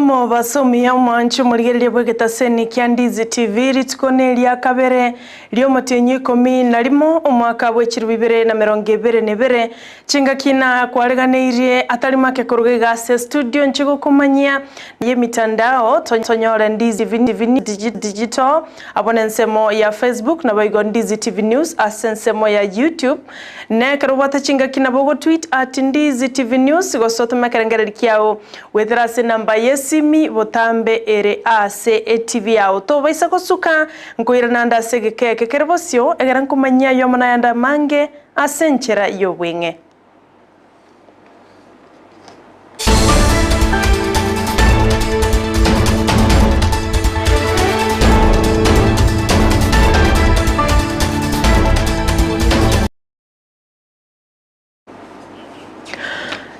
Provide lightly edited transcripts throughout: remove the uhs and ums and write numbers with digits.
Omo basomi ya mwancho murigereria bwegetaseni kya Ndizi TV ritikoneria kabere lyo motenyi 11 omwaka wa 2022 chinga kina kwareganeirie atari make kuruge gase studio nchigo kumanyia ye mitandao tonyore Ndizi digital abonensemo ya Facebook na baigo Ndizi TV News asensemo ya YouTube ne karubata chinga kina bogo tweet @Ndizi TV News gosoto makerengere kiao wetherase namba yesimi botambe ere ase TV yao to baisa kosuka nkoira nda segeke kekerbosio egeran kumanya yomana yanda mange asenchera yobwenge.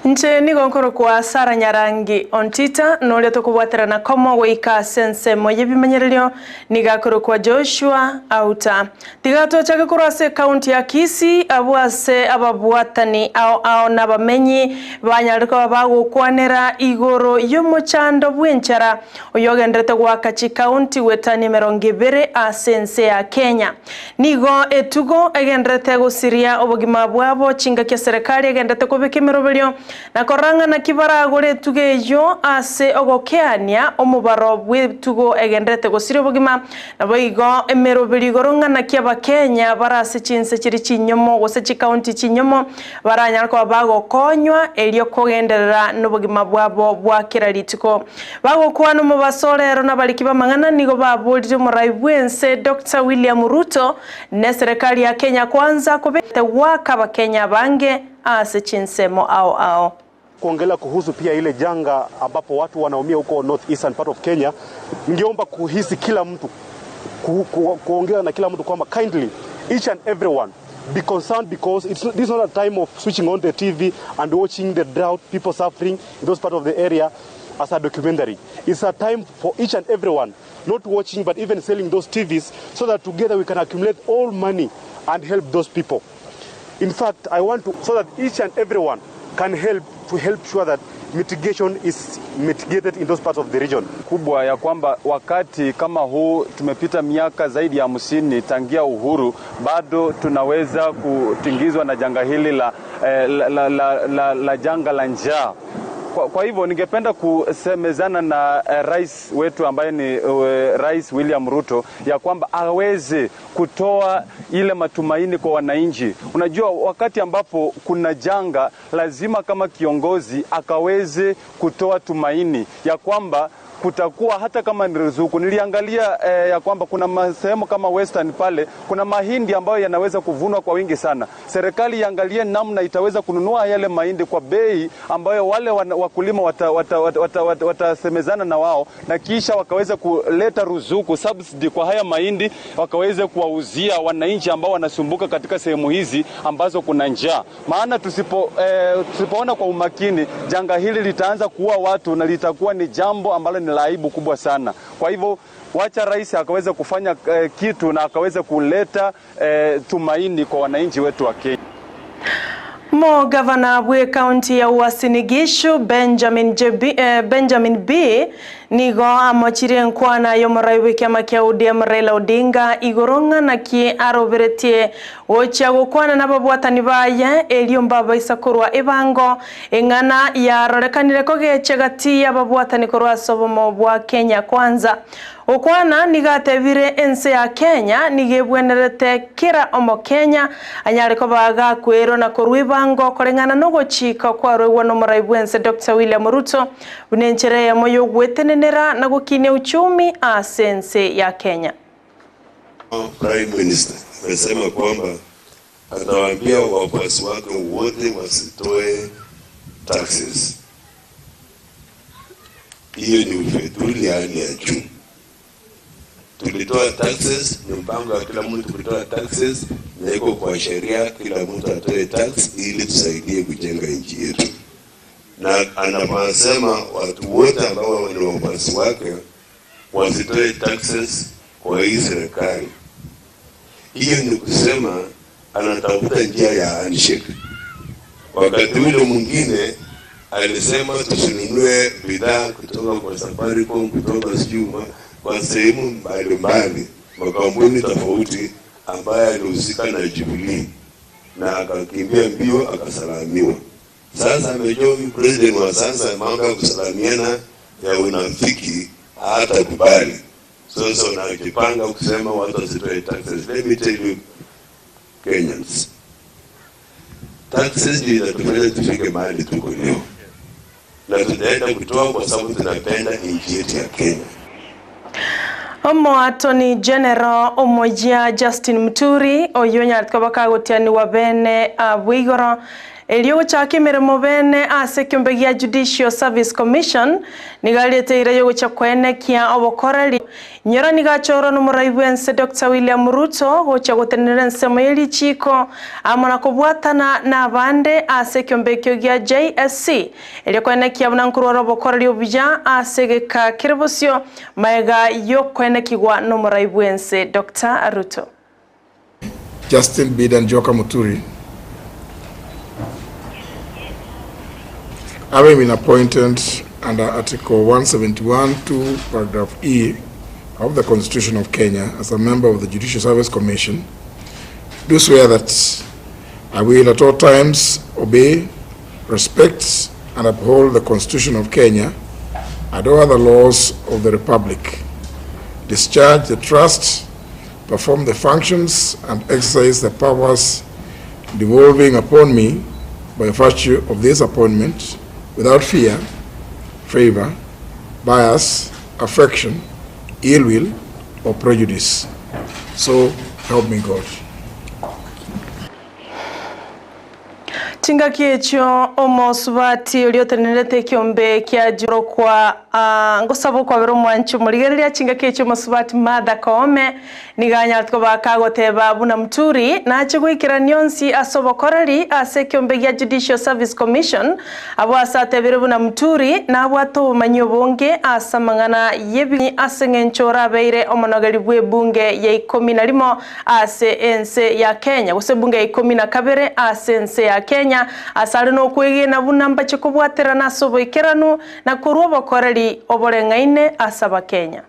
Nche ni gonkoro kwa Sara Nyarangi Ontita nole tukubwatira na komo weika sense moye bimenyerero ni gakoro kwa Joshua Auta tigato chake kurase county ya Kisii abwase ababwatani ao nabamenyi banyariko bagukwanera igoro yomochando bwenchara oyogendrete gwakachi county wetani 20 asense ya Kenya nigo etugo egendrete gusiria obugima bwabo chinga kya serikali egendrete kubekemerobelyo na koranga na kibara gore tugeyo ase ogokeania omubaro bwetugo egendrete gosire bugima na boigo emerobeli goronga na kiaba Kenya barase Chinsa kiri kinyomo gose county kinyomo baranya ko bago konywa elio kogenderera n'obugima bwabo bwakiraritiko bago kwano mu basolero n'abalikiba mangana nigo babulire muraibwense Dr. William Ruto ne serikali ya Kenya kwanza kubete waka Kenya bange ase Chinsemo ao kuongelea kuhusu pia ile janga ambapo watu wanaumia huko North Eastern part of Kenya. Ningeomba kuhisi kila mtu kuongea na kila mtu kwamba kindly each and everyone be concerned, because this is not a time of switching on the TV and watching the drought, people suffering in those part of the area as a documentary. It's a time for each and everyone not watching but even selling those TVs so that together we can accumulate all money and help those people. In fact, I want to, so that each and everyone can help sure that mitigation is mitigated in those parts of the region. Kubwa ya kwamba wakati kama huu tumepita miaka zaidi ya 50 tangia uhuru, bado tunaweza kutingizwa na janga hili la janga la njaa. Kwa hivyo ningependa kusemezana na rais wetu ambaye ni Rais William Ruto ya kwamba aweze kutoa ile matumaini kwa wananchi. Unajua wakati ambapo kuna janga lazima kama kiongozi akaweze kutoa tumaini ya kwamba kutakuwa hata kama ni ruzuku. Niliangalia ya kwamba kuna sehemu kama Western pale kuna mahindi ambayo yanaweza kuvunwa kwa wingi sana. Serikali iangalie namna itaweza kununua yale mahindi kwa bei ambayo wale wakulima watasemezana na wao, na kisha wakaweza kuleta ruzuku subsidy kwa haya mahindi, wakaweza kuwauzia wananchi ambao wanasumbuka katika sehemu hizi ambazo kuna njaa. Maana tusipoona kwa umakini janga hili litaanza kuua watu na litakuwa ni jambo ambalo ni aibu kubwa sana. Kwa hivyo wacha rais akaweza kufanya kitu na akaweza kuleta tumaini kwa wananchi wetu wa Kenya. Mo Governor bwe county ya Uasin Gishu Benjamin B nigo amochire nkwana yomoraiwe kama kia UDM Raila Odinga igoronga na kie aroberetie ocha gukwana nababwatani baye elio mbaba isakurwa ebango engana ya rorekanire kogeche gati ya babwatani kurwa sobomo bwa Kenya kwanza okwana nigatebire ense ya Kenya nigebwenerete kira omo Kenya anyare ko baga kwero na kurwibango korengana no gochika kwa rwewa no muraibwense Dr. William Ruto bunenchere ya moyo gwetenenera na gukine uchumi asense ya Kenya. Prime Minister amesema kwamba anawaambia wafuasi wake wote wasitoe taxes. Hiyo ni ufedhuli hali ya juu. Tulitoa taxes, ni mpango wa kila mtu kutoa taxes, na iko kwa sheria kila mtu atoe tax ili tusaidie kujenga nchi yetu. Na anasema watu wote ambao ni wafuasi wake wasitoe taxes kwa hii serikali. Hiyo ni kusema anatafuta njia ya handshake. Wakati ule mwingine alisema tusinunue bidhaa kutoka kwa Safaricom, kutoka Sijuma, kwa sehemu mbalimbali, makampuni tofauti ambaye alihusika na Jubilee, na akakimbia mbio akasalamiwa. Sasa amejua president wa sasa mambo ya kusalamiana ya unafiki hata kubali. Sasa unajipanga kusema watu wasitoe taxes. Let me tell you Kenyans, taxes ndio inatufanya tufike mahali tuko leo, na tutaenda kutoa kwa sababu tunapenda nchi yetu ya Kenya. Attorney General Amayia Justin Muturi oyonya atkabaka gotiani wabene abwigoro elio chake mirimo bene ase kyombegia Judicial Service Commission nigalete irayo gocha kwene kia obokorali nyora nigachoro no muraibense Dr. William Ruto gocha gotenera nsemo yeli chiko amona kubwatana na bande ase kyombekyo gya JSC elio kwene kia bunankuru obokorali obija ase geka kirebosio maega yo kwene kigwa no muraibense Dr. Ruto. Justin Bidan Joka Muturi, having been appointed under Article 171(2) paragraph E of the Constitution of Kenya as a member of the Judicial Service Commission, do swear that I will at all times obey, respect, and uphold the Constitution of Kenya and all other laws of the Republic, discharge the trust, perform the functions, and exercise the powers devolving upon me by virtue of this appointment without fear, favor, bias, affection, ill will, or prejudice. So help me God. Tinga kiecho omosubati uliotenelete kiombe kia juro kwa ngosabu kwa vero mwanchu muligerelia tinga kiecho omosubati Martha Koome niganya tukoba kagoteba buna Muturi na chigwikira nyonsi asobokorali ase kiombe gia Judicial Service Commission abo asate bere buna Muturi na abo ato manyo bonge asamangana yebi asengenchora beire omonogeli bwe bunge ya 11 ase ense ya Kenya gose bunge ya 12 ase ense ya Kenya asale no kwege na bunamba chikobwatera naso boikeranu na kuruwa bokorali oborengaine asaba Kenya.